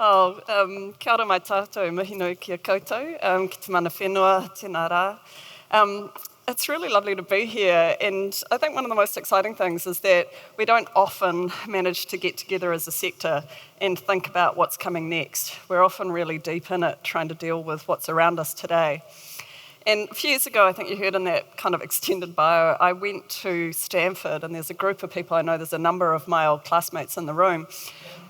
Kia ora mai tātou, mihi nui kia koutou, ki te mana whenua, tēnā rā. It's really lovely to be here, and I think one of the most exciting things is that we don't often manage to get together as a sector and think about what's coming next. We're often really deep in it, trying to deal with what's around us today. And a few years ago, I think you heard in that kind of extended bio, I went to Stanford, and there's a group of people, I know there's a number of my old classmates in the room,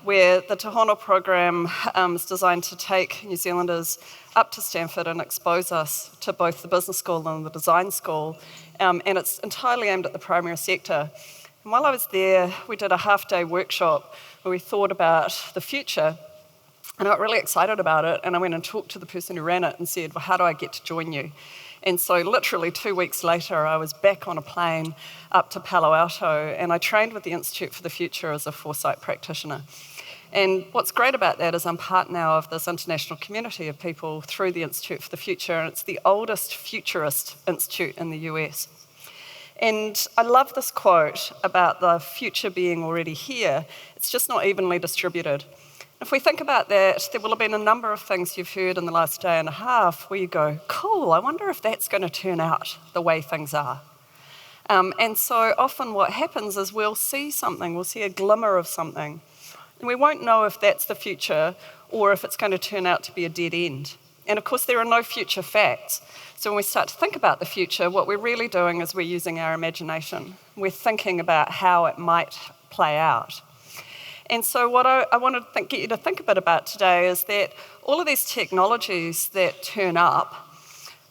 where the Te Hono program is designed to take New Zealanders up to Stanford and expose us to both the business school and the design school, and it's entirely aimed at the primary sector. And while I was there, we did a half-day workshop where we thought about the future, and I got really excited about it, and I went and talked to the person who ran it and said, well, how do I get to join you? And so literally 2 weeks later, I was back on a plane up to Palo Alto, and I trained with the Institute for the Future as a Foresight practitioner. And what's great about that is I'm part now of this international community of people through the Institute for the Future, and it's the oldest futurist institute in the US. And I love this quote about the future being already here. It's just not evenly distributed. If we think about that, there will have been a number of things you've heard in the last day and a half where you go, cool, I wonder if that's going to turn out the way things are. And so often what happens is we'll see something, we'll see a glimmer of something, and we won't know if that's the future or if it's going to turn out to be a dead end. And of course, there are no future facts. So when we start to think about the future, what we're really doing is we're using our imagination. We're thinking about how it might play out. And so what I want to get you to think a bit about today is that all of these technologies that turn up,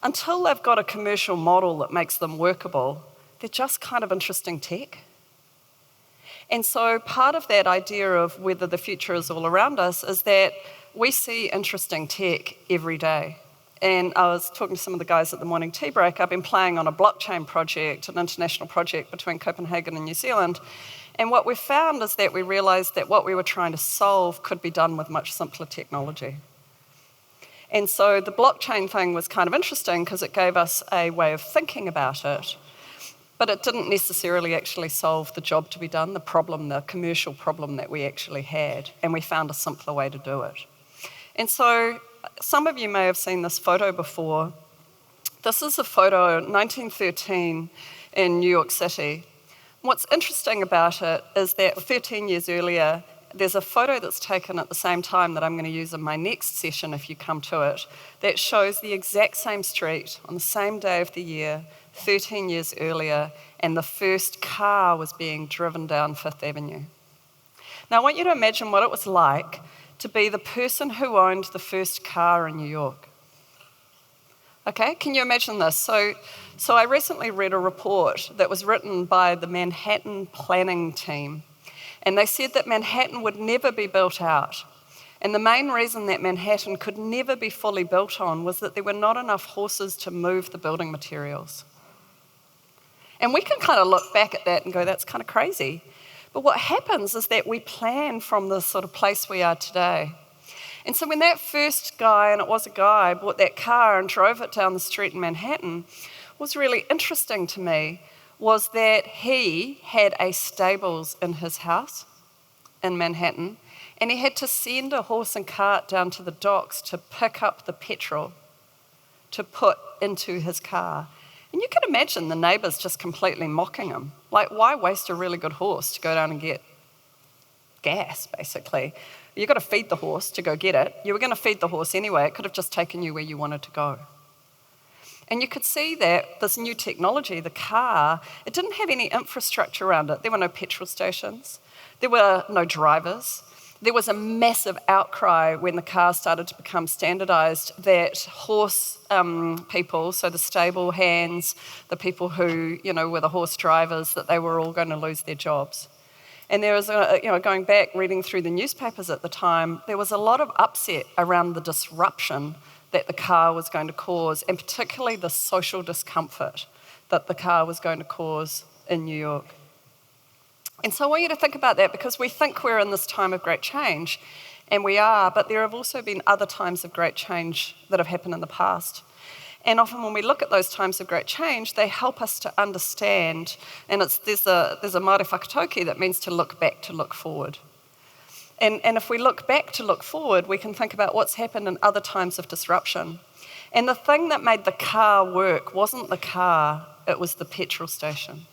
until they've got a commercial model that makes them workable, they're just kind of interesting tech. And so part of that idea of whether the future is all around us is that we see interesting tech every day. And I was talking to some of the guys at the morning tea break. I've been playing on a blockchain project, an international project between Copenhagen and New Zealand. And what we found is that we realised that what we were trying to solve could be done with much simpler technology. And so the blockchain thing was kind of interesting because it gave us a way of thinking about it, but it didn't necessarily actually solve the job to be done, the problem, the commercial problem that we actually had, and we found a simpler way to do it. And so some of you may have seen this photo before. This is a photo, 1913 in New York City. What's interesting about it is that 13 years earlier, there's a photo that's taken at the same time that I'm going to use in my next session if you come to it, that shows the exact same street on the same day of the year, 13 years earlier, and the first car was being driven down Fifth Avenue. Now I want you to imagine what it was like to be the person who owned the first car in New York. Okay, can you imagine this? So I recently read a report that was written by the Manhattan planning team, and they said that Manhattan would never be built out. And the main reason that Manhattan could never be fully built on was that there were not enough horses to move the building materials. And we can kind of look back at that and go, that's kind of crazy. But what happens is that we plan from the sort of place we are today. And so when that first guy, and it was a guy, bought that car and drove it down the street in Manhattan, what was really interesting to me was that he had a stables in his house in Manhattan, and he had to send a horse and cart down to the docks to pick up the petrol to put into his car. And you can imagine the neighbours just completely mocking him. Like, why waste a really good horse to go down and get gas, basically? You've got to feed the horse to go get it. You were going to feed the horse anyway. It could have just taken you where you wanted to go. And you could see that this new technology, the car, it didn't have any infrastructure around it. There were no petrol stations. There were no drivers. There was a massive outcry when the car started to become standardised that horse people, so the stable hands, the people who, were the horse drivers, that they were all going to lose their jobs. And there was, going back, reading through the newspapers at the time, there was a lot of upset around the disruption that the car was going to cause, and particularly the social discomfort that the car was going to cause in New York. And so I want you to think about that, because we think we're in this time of great change, and we are, but there have also been other times of great change that have happened in the past. And often when we look at those times of great change, they help us to understand, and there's a Māori whakatauki that means to look back, to look forward. And if we look back to look forward, we can think about what's happened in other times of disruption. And the thing that made the car work wasn't the car, it was the petrol station.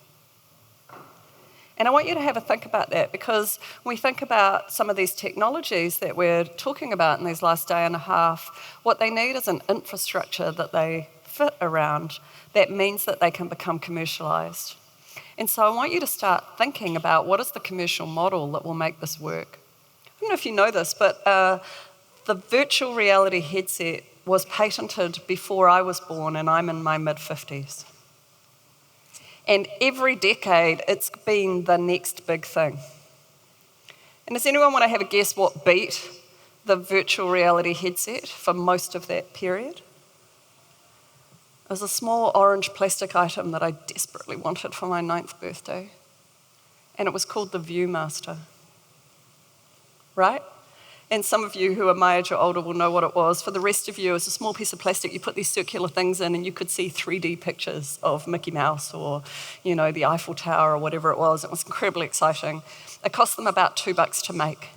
And I want you to have a think about that, because when we think about some of these technologies that we're talking about in these last day and a half, what they need is an infrastructure that they fit around that means that they can become commercialised. And so I want you to start thinking about what is the commercial model that will make this work. I don't know if you know this, but the virtual reality headset was patented before I was born, and I'm in my mid-50s. And every decade, it's been the next big thing. And does anyone want to have a guess what beat the virtual reality headset for most of that period? It was a small orange plastic item that I desperately wanted for my 9th birthday. And it was called the Viewmaster. Right? And some of you who are my age or older will know what it was. For the rest of you, it was a small piece of plastic. You put these circular things in and you could see 3D pictures of Mickey Mouse or, the Eiffel Tower or whatever it was. It was incredibly exciting. It cost them about $2 to make.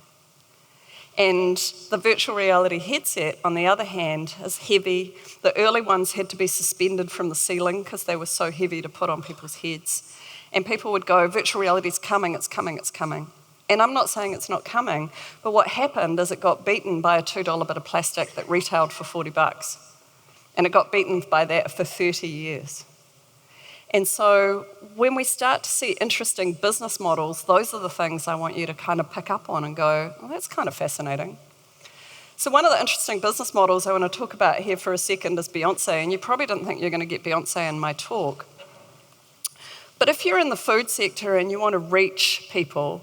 And the virtual reality headset, on the other hand, is heavy. The early ones had to be suspended from the ceiling because they were so heavy to put on people's heads. And people would go, virtual reality's coming, it's coming, it's coming. And I'm not saying it's not coming, but what happened is it got beaten by a $2 bit of plastic that retailed for $40. And it got beaten by that for 30 years. And so when we start to see interesting business models, those are the things I want you to kind of pick up on and go, well, that's kind of fascinating. So one of the interesting business models I want to talk about here for a second is Beyonce. And you probably didn't think you're going to get Beyonce in my talk. But if you're in the food sector and you want to reach people,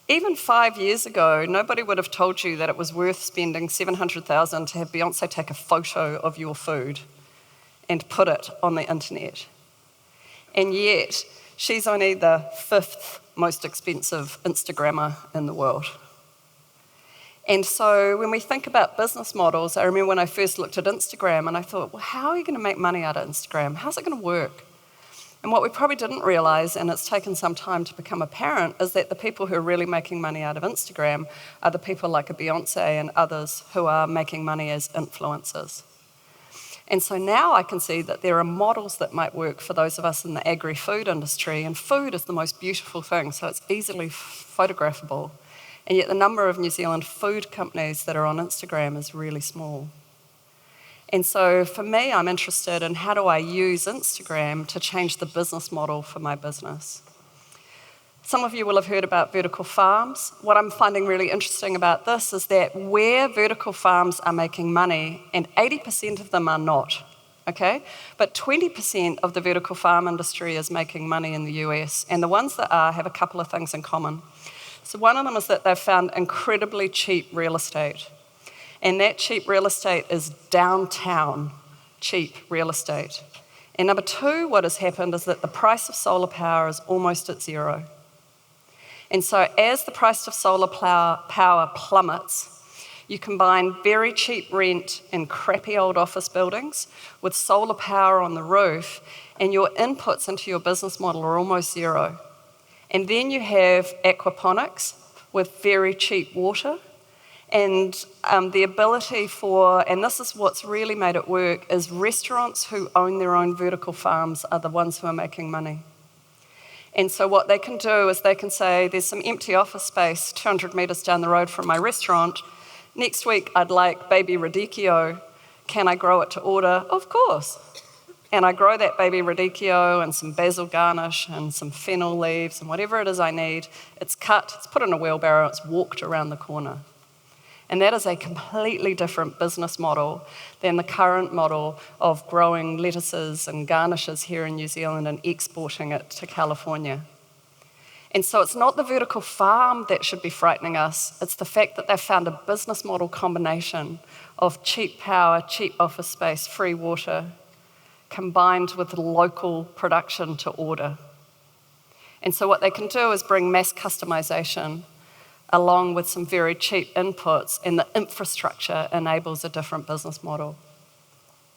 even 5 years ago, nobody would have told you that it was worth spending $700,000 to have Beyonce take a photo of your food and put it on the internet. And yet, she's only the 5th most expensive Instagrammer in the world. And so when we think about business models, I remember when I first looked at Instagram and I thought, well, how are you going to make money out of Instagram? How's it going to work? And what we probably didn't realise, and it's taken some time to become apparent, is that the people who are really making money out of Instagram are the people like a Beyonce and others who are making money as influencers. And so now I can see that there are models that might work for those of us in the agri-food industry, and food is the most beautiful thing, so it's easily photographable. And yet the number of New Zealand food companies that are on Instagram is really small. And so for me, I'm interested in how do I use Instagram to change the business model for my business. Some of you will have heard about vertical farms. What I'm finding really interesting about this is that where vertical farms are making money, and 80% of them are not, okay? But 20% of the vertical farm industry is making money in the US, and the ones that are have a couple of things in common. So one of them is that they've found incredibly cheap real estate. And that cheap real estate is downtown cheap real estate. And number 2, what has happened is that the price of solar power is almost at zero. And so as the price of solar power plummets, you combine very cheap rent in crappy old office buildings with solar power on the roof, and your inputs into your business model are almost zero. And then you have aquaponics with very cheap water. And the ability for, and this is what's really made it work, is restaurants who own their own vertical farms are the ones who are making money. And so what they can do is they can say, there's some empty office space 200 metres down the road from my restaurant. Next week, I'd like baby radicchio. Can I grow it to order? Of course. And I grow that baby radicchio and some basil garnish and some fennel leaves and whatever it is I need. It's cut, it's put in a wheelbarrow, it's walked around the corner. And that is a completely different business model than the current model of growing lettuces and garnishes here in New Zealand and exporting it to California. And so it's not the vertical farm that should be frightening us, it's the fact that they've found a business model combination of cheap power, cheap office space, free water, combined with local production to order. And so what they can do is bring mass customization along with some very cheap inputs, and the infrastructure enables a different business model.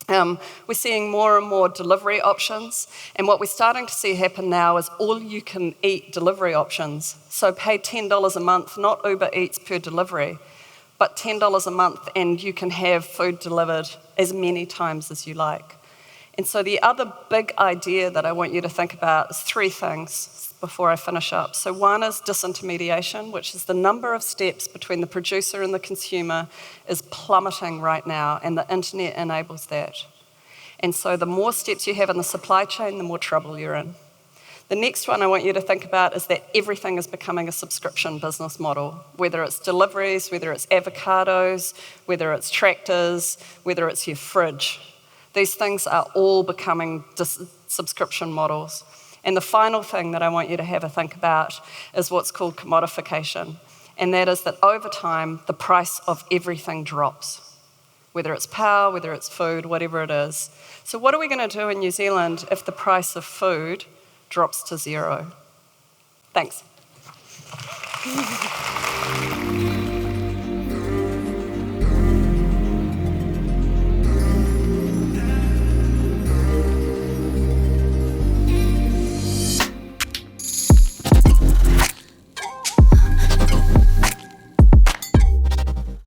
We're seeing more and more delivery options, and what we're starting to see happen now is all-you-can-eat delivery options. So pay $10 a month, not Uber Eats per delivery, but $10 a month, and you can have food delivered as many times as you like. And so the other big idea that I want you to think about is three things before I finish up. So one is disintermediation, which is the number of steps between the producer and the consumer is plummeting right now, and the internet enables that. And so the more steps you have in the supply chain, the more trouble you're in. The next one I want you to think about is that everything is becoming a subscription business model, whether it's deliveries, whether it's avocados, whether it's tractors, whether it's your fridge. These things are all becoming subscription models. And the final thing that I want you to have a think about is what's called commodification. And that is that over time, the price of everything drops, whether it's power, whether it's food, whatever it is. So what are we going to do in New Zealand if the price of food drops to zero? Thanks.